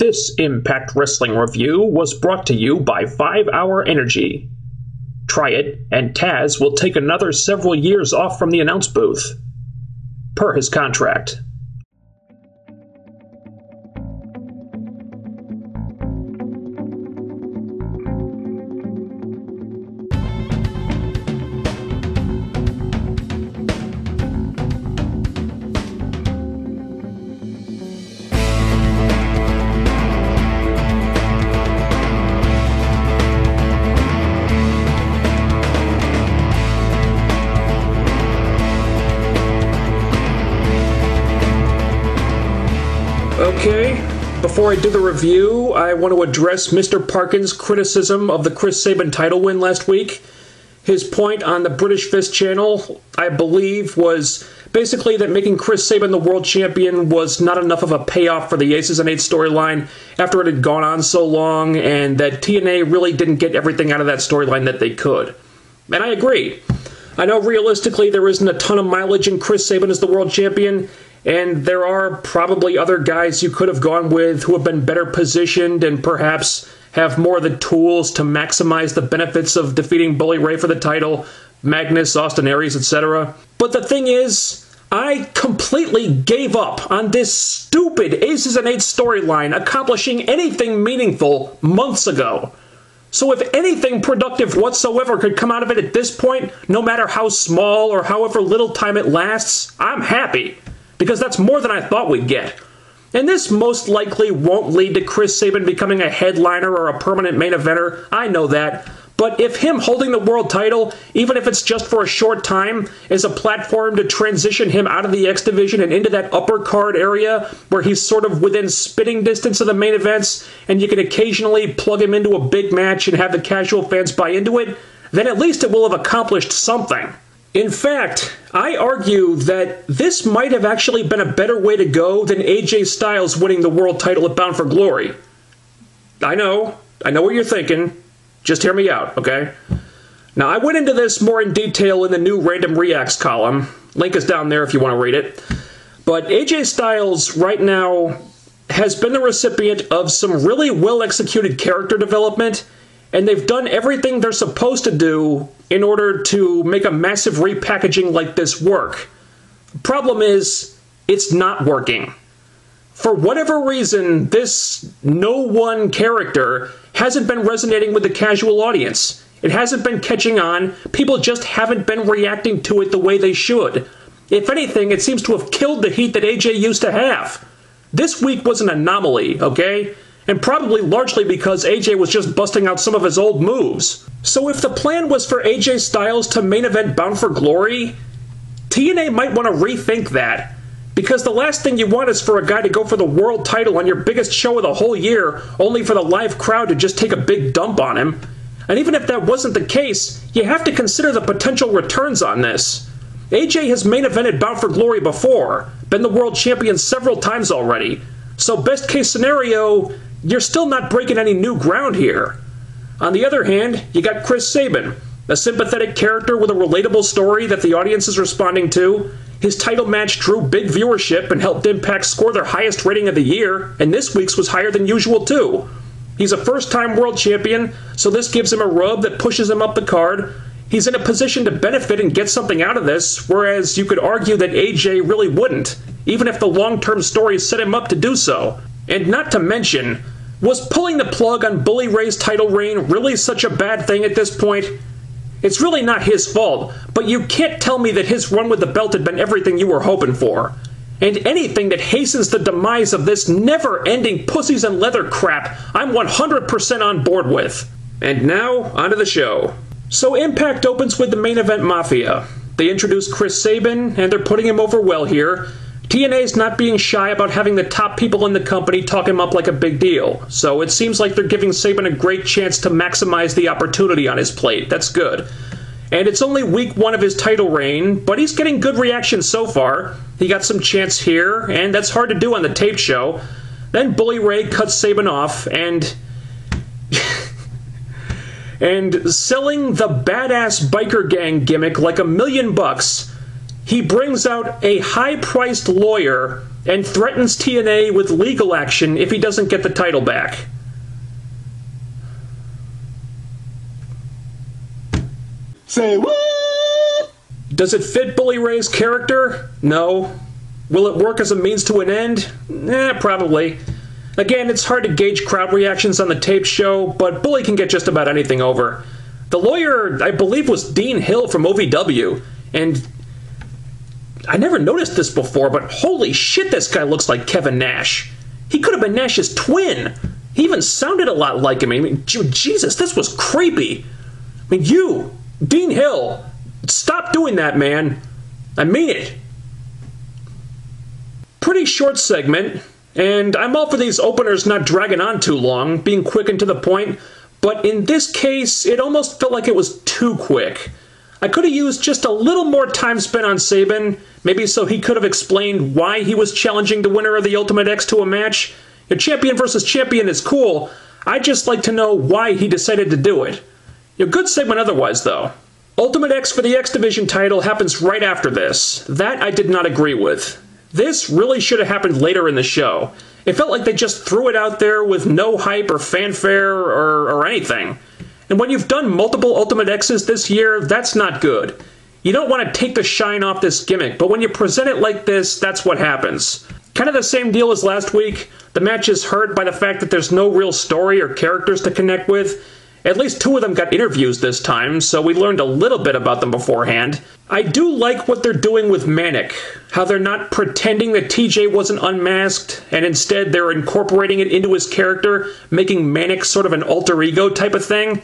This Impact Wrestling review was brought to you by 5 Hour Energy. Try it, and Taz will take another several years off from the announce booth, per his contract. Okay, before I do the review, I want to address Mr. Parkin's criticism of the Chris Sabin title win last week. His point on the British Fist channel, I believe, was basically that making Chris Sabin the world champion was not enough of a payoff for the Aces and Eights storyline after it had gone on so long, and that TNA really didn't get everything out of that storyline that they could. And I agree. I know realistically there isn't a ton of mileage in Chris Sabin as the world champion, and there are probably other guys you could have gone with who have been better positioned and perhaps have more of the tools to maximize the benefits of defeating Bully Ray for the title, Magnus, Austin Aries, etc. But the thing is, I completely gave up on this stupid Aces and Eights storyline accomplishing anything meaningful months ago. So if anything productive whatsoever could come out of it at this point, no matter how small or however little time it lasts, I'm happy. Because that's more than I thought we'd get. And this most likely won't lead to Chris Sabin becoming a headliner or a permanent main eventer, I know that. But if him holding the world title, even if it's just for a short time, is a platform to transition him out of the X Division and into that upper card area where he's sort of within spitting distance of the main events, and you can occasionally plug him into a big match and have the casual fans buy into it, then at least it will have accomplished something. In fact, I argue that this might have actually been a better way to go than AJ Styles winning the world title at Bound for Glory. I know what you're thinking. Just hear me out, okay? Now, I went into this more in detail in the new Random Reacts column. Link is down there if you want to read it. But AJ Styles, right now, has been the recipient of some really well-executed character development, and they've done everything they're supposed to do in order to make a massive repackaging like this work. The problem is, it's not working. For whatever reason, this no-one character hasn't been resonating with the casual audience. It hasn't been catching on. People just haven't been reacting to it the way they should. If anything, it seems to have killed the heat that AJ used to have. This week was an anomaly, okay? And probably largely because AJ was just busting out some of his old moves. So if the plan was for AJ Styles to main event Bound for Glory, TNA might want to rethink that. Because the last thing you want is for a guy to go for the world title on your biggest show of the whole year, only for the live crowd to just take a big dump on him. And even if that wasn't the case, you have to consider the potential returns on this. AJ has main evented Bound for Glory before, been the world champion several times already. So best case scenario, you're still not breaking any new ground here. On the other hand, you got Chris Sabin, a sympathetic character with a relatable story that the audience is responding to. His title match drew big viewership and helped Impact score their highest rating of the year, and this week's was higher than usual too. He's a first-time world champion, so this gives him a rub that pushes him up the card. He's in a position to benefit and get something out of this, whereas you could argue that AJ really wouldn't, even if the long-term story set him up to do so. And not to mention, was pulling the plug on Bully Ray's title reign really such a bad thing at this point? It's really not his fault, but you can't tell me that his run with the belt had been everything you were hoping for. And anything that hastens the demise of this never-ending pussies and leather crap, I'm 100% on board with. And now, onto the show. So Impact opens with the main event Mafia. They introduce Chris Sabin, and they're putting him over well here. TNA's not being shy about having the top people in the company talk him up like a big deal, so it seems like they're giving Sabin a great chance to maximize the opportunity on his plate. That's good. And it's only week 1 of his title reign, but he's getting good reaction so far. He got some chance here, and that's hard to do on the tape show. Then Bully Ray cuts Sabin off, and selling the badass biker gang gimmick like $1 million, he brings out a high-priced lawyer and threatens TNA with legal action if he doesn't get the title back. Say what? Does it fit Bully Ray's character? No. Will it work as a means to an end? Probably. Again, it's hard to gauge crowd reactions on the tape show, but Bully can get just about anything over. The lawyer, I believe, was Dean Hill from OVW, and I never noticed this before, but holy shit, this guy looks like Kevin Nash. He could have been Nash's twin. He even sounded a lot like him. I mean, Jesus, this was creepy. I mean, you, Dean Hill, stop doing that, man. I mean it. Pretty short segment, and I'm all for these openers not dragging on too long, being quick and to the point, but in this case, it almost felt like it was too quick. I could have used just a little more time spent on Sabin, maybe so he could have explained why he was challenging the winner of the Ultimate X to a match. A champion versus champion is cool. I'd just like to know why he decided to do it. A good segment otherwise, though. Ultimate X for the X Division title happens right after this. That I did not agree with. This really should have happened later in the show. It felt like they just threw it out there with no hype or fanfare or anything. And when you've done multiple Ultimate X's this year, that's not good. You don't want to take the shine off this gimmick, but when you present it like this, that's what happens. Kind of the same deal as last week. The match is hurt by the fact that there's no real story or characters to connect with. At least 2 of them got interviews this time, so we learned a little bit about them beforehand. I do like what they're doing with Manic, how they're not pretending that TJ wasn't unmasked, and instead they're incorporating it into his character, making Manic sort of an alter ego type of thing.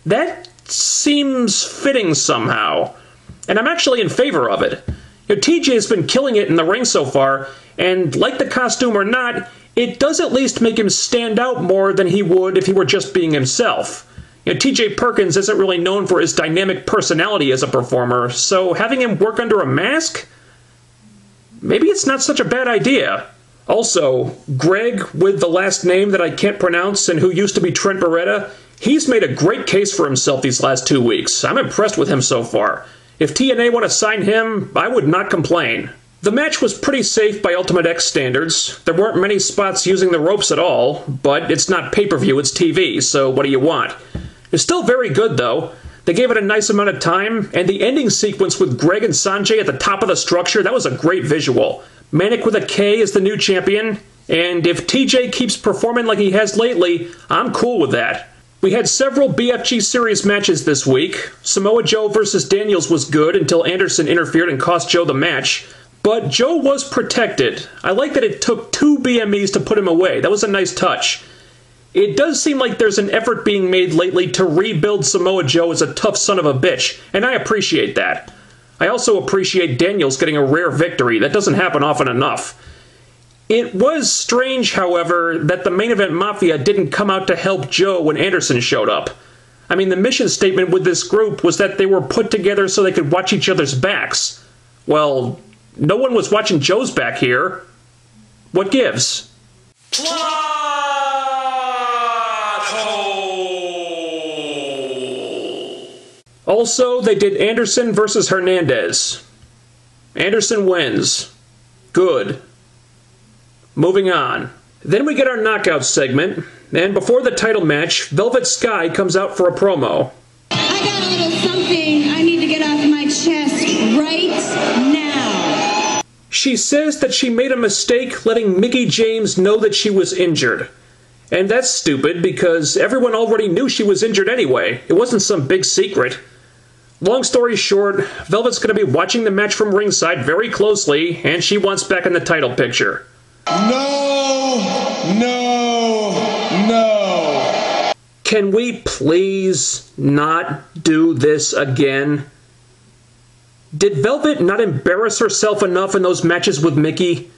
That seems fitting somehow, and I'm actually in favor of it. You know, TJ's been killing it in the ring so far, and like the costume or not, it does at least make him stand out more than he would if he were just being himself. You know, TJ Perkins isn't really known for his dynamic personality as a performer, so having him work under a mask? Maybe it's not such a bad idea. Also, Greg, with the last name that I can't pronounce and who used to be Trent Beretta, he's made a great case for himself these last 2 weeks. I'm impressed with him so far. If TNA want to sign him, I would not complain. The match was pretty safe by Ultimate X standards. There weren't many spots using the ropes at all, but it's not pay-per-view, it's TV, so what do you want? It's still very good, though. They gave it a nice amount of time, and the ending sequence with Greg and Sanjay at the top of the structure, that was a great visual. Manic with a K is the new champion, and if TJ keeps performing like he has lately, I'm cool with that. We had several BFG Series matches this week. Samoa Joe versus Daniels was good until Anderson interfered and cost Joe the match, but Joe was protected. I like that it took 2 BMEs to put him away. That was a nice touch. It does seem like there's an effort being made lately to rebuild Samoa Joe as a tough son of a bitch, and I appreciate that. I also appreciate Daniels getting a rare victory. That doesn't happen often enough. It was strange, however, that the Main Event Mafia didn't come out to help Joe when Anderson showed up. I mean, the mission statement with this group was that they were put together so they could watch each other's backs. Well, no one was watching Joe's back here. What gives? Also, they did Anderson versus Hernandez. Anderson wins. Good. Moving on. Then we get our knockout segment, and before the title match, Velvet Sky comes out for a promo. I got a little something I need to get off my chest right now. She says that she made a mistake letting Mickie James know that she was injured. And that's stupid because everyone already knew she was injured anyway. It wasn't some big secret. Long story short, Velvet's going to be watching the match from ringside very closely, and she wants back in the title picture. No, no, no. Can we please not do this again? Did Velvet not embarrass herself enough in those matches with Mickie?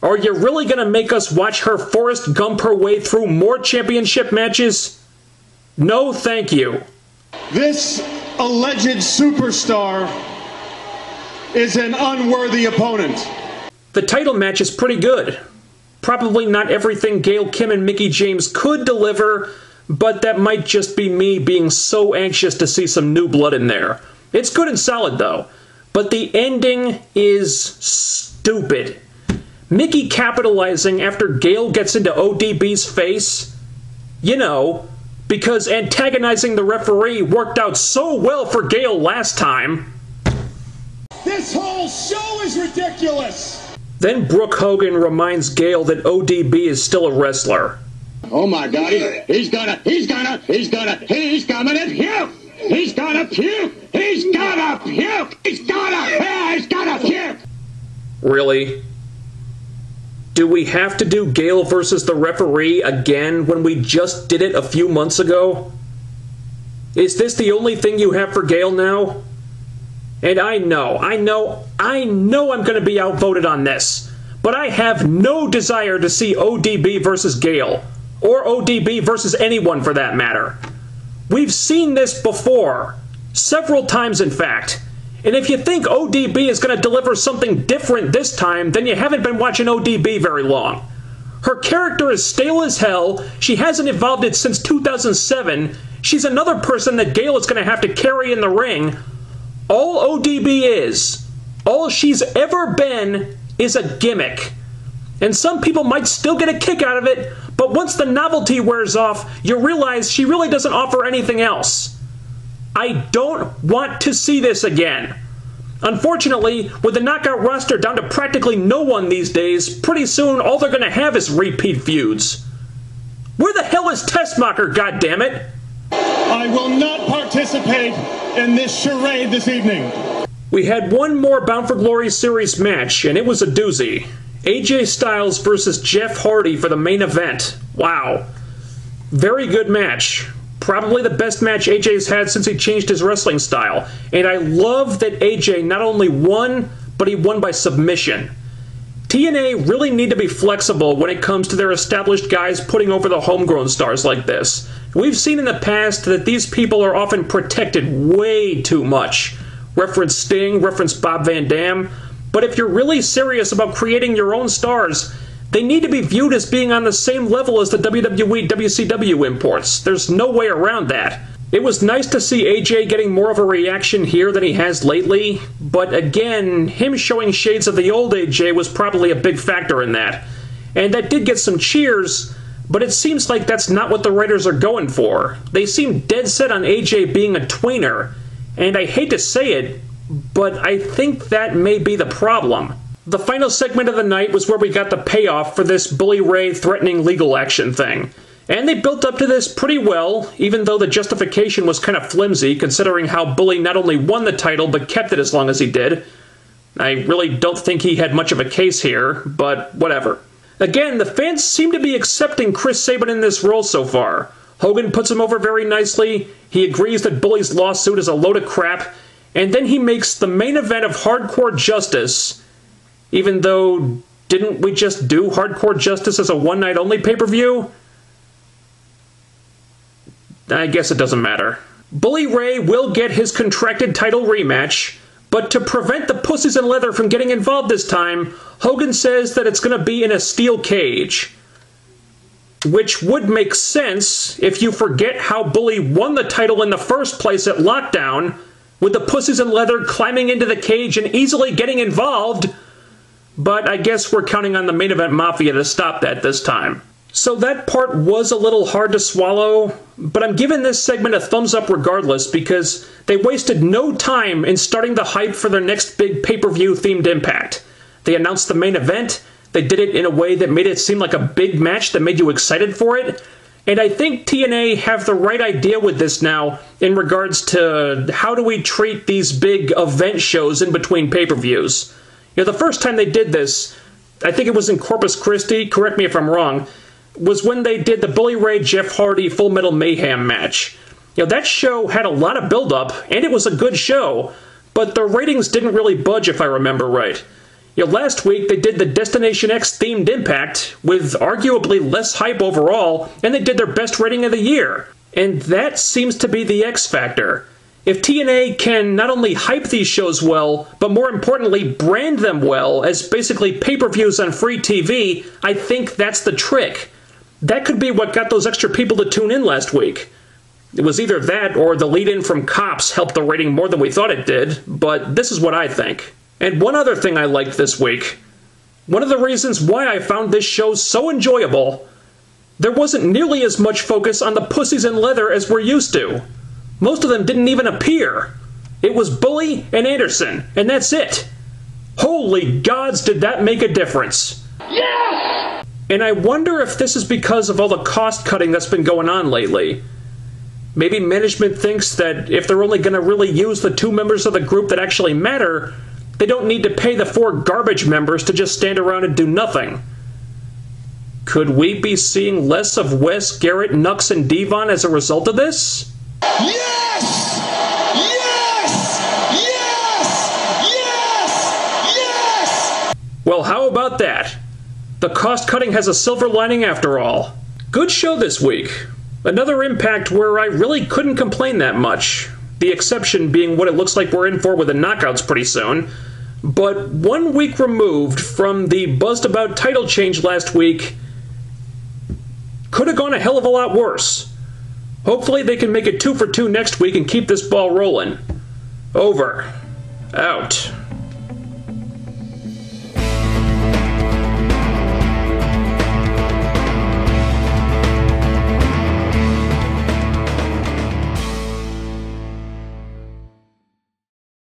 Are you really going to make us watch her Forrest Gump her way through more championship matches? No, thank you. This alleged superstar is an unworthy opponent. The title match is pretty good. Probably not everything Gail Kim and Mickie James could deliver, but that might just be me being so anxious to see some new blood in there. It's good and solid, though. but the ending is stupid. Mickey capitalizing after Gale gets into ODB's face, you know, because antagonizing the referee worked out so well for Gale last time. This whole show is ridiculous! Then Brooke Hogan reminds Gale that ODB is still a wrestler. Oh my God, he's gonna puke! He's gonna puke! He's gonna puke! Really? Do we have to do Gale versus the referee again when we just did it a few months ago? Is this the only thing you have for Gale now? And I know I'm going to be outvoted on this, but I have no desire to see ODB versus Gale, or ODB versus anyone for that matter. We've seen this before, several times in fact. And if you think ODB is going to deliver something different this time, then you haven't been watching ODB very long. Her character is stale as hell, she hasn't evolved it since 2007, she's another person that Gale is going to have to carry in the ring. All ODB is, all she's ever been, is a gimmick. And some people might still get a kick out of it, but once the novelty wears off, you realize she really doesn't offer anything else. I don't want to see this again. Unfortunately, with the Knockout roster down to practically no one these days, pretty soon all they're going to have is repeat feuds. Where the hell is Tessmacher, goddammit? I will not participate in this charade this evening. We had one more Bound for Glory series match, and it was a doozy. AJ Styles versus Jeff Hardy for the main event. Wow. Very good match. Probably the best match AJ's had since he changed his wrestling style. And I love that AJ not only won, but he won by submission. TNA really need to be flexible when it comes to their established guys putting over the homegrown stars like this. We've seen in the past that these people are often protected way too much. Reference Sting, reference Bob Van Dam. But if you're really serious about creating your own stars, they need to be viewed as being on the same level as the WWE WCW imports. There's no way around that. It was nice to see AJ getting more of a reaction here than he has lately, but again, him showing shades of the old AJ was probably a big factor in that. And that did get some cheers, but it seems like that's not what the writers are going for. They seem dead set on AJ being a tweener, and I hate to say it, but I think that may be the problem. The final segment of the night was where we got the payoff for this Bully Ray threatening legal action thing. And they built up to this pretty well, even though the justification was kind of flimsy, considering how Bully not only won the title, but kept it as long as he did. I really don't think he had much of a case here, but whatever. Again, the fans seem to be accepting Chris Sabin in this role so far. Hogan puts him over very nicely, he agrees that Bully's lawsuit is a load of crap, and then he makes the main event of Hardcore Justice, even though, didn't we just do Hardcore Justice as a one-night-only pay-per-view? I guess it doesn't matter. Bully Ray will get his contracted title rematch, but to prevent the pussies in leather from getting involved this time, Hogan says that it's going to be in a steel cage. Which would make sense if you forget how Bully won the title in the first place at Lockdown, with the pussies in leather climbing into the cage and easily getting involved, but I guess we're counting on the main event Mafia to stop that this time. So that part was a little hard to swallow, but I'm giving this segment a thumbs up regardless because they wasted no time in starting the hype for their next big pay-per-view themed Impact. They announced the main event, they did it in a way that made it seem like a big match that made you excited for it, and I think TNA have the right idea with this now in regards to how do we treat these big event shows in between pay-per-views. You know, the first time they did this, I think it was in Corpus Christi, correct me if I'm wrong, was when they did the Bully Ray Jeff Hardy Full Metal Mayhem match. You know, that show had a lot of build-up, and it was a good show, but the ratings didn't really budge if I remember right. You know, last week they did the Destination X themed Impact, with arguably less hype overall, and they did their best rating of the year. And that seems to be the X factor. If TNA can not only hype these shows well, but more importantly brand them well as basically pay-per-views on free TV, I think that's the trick. That could be what got those extra people to tune in last week. It was either that or the lead-in from Cops helped the rating more than we thought it did, but this is what I think. And one other thing I liked this week. One of the reasons why I found this show so enjoyable, there wasn't nearly as much focus on the pussies in leather as we're used to. Most of them didn't even appear. It was Bully and Anderson, and that's it. Holy gods, did that make a difference. Yes! And I wonder if this is because of all the cost cutting that's been going on lately. Maybe management thinks that if they're only going to really use the 2 members of the group that actually matter, they don't need to pay the 4 garbage members to just stand around and do nothing. Could we be seeing less of Wes, Garrett, Nux, and Devon as a result of this? Yes! Yes! Yes! Yes! Yes! Well, how about that? The cost cutting has a silver lining after all. Good show this week. Another Impact where I really couldn't complain that much. The exception being what it looks like we're in for with the knockouts pretty soon. But 1 week removed from the buzzed about title change last week, could have gone a hell of a lot worse. Hopefully they can make it 2 for 2 next week and keep this ball rolling. Over. Out.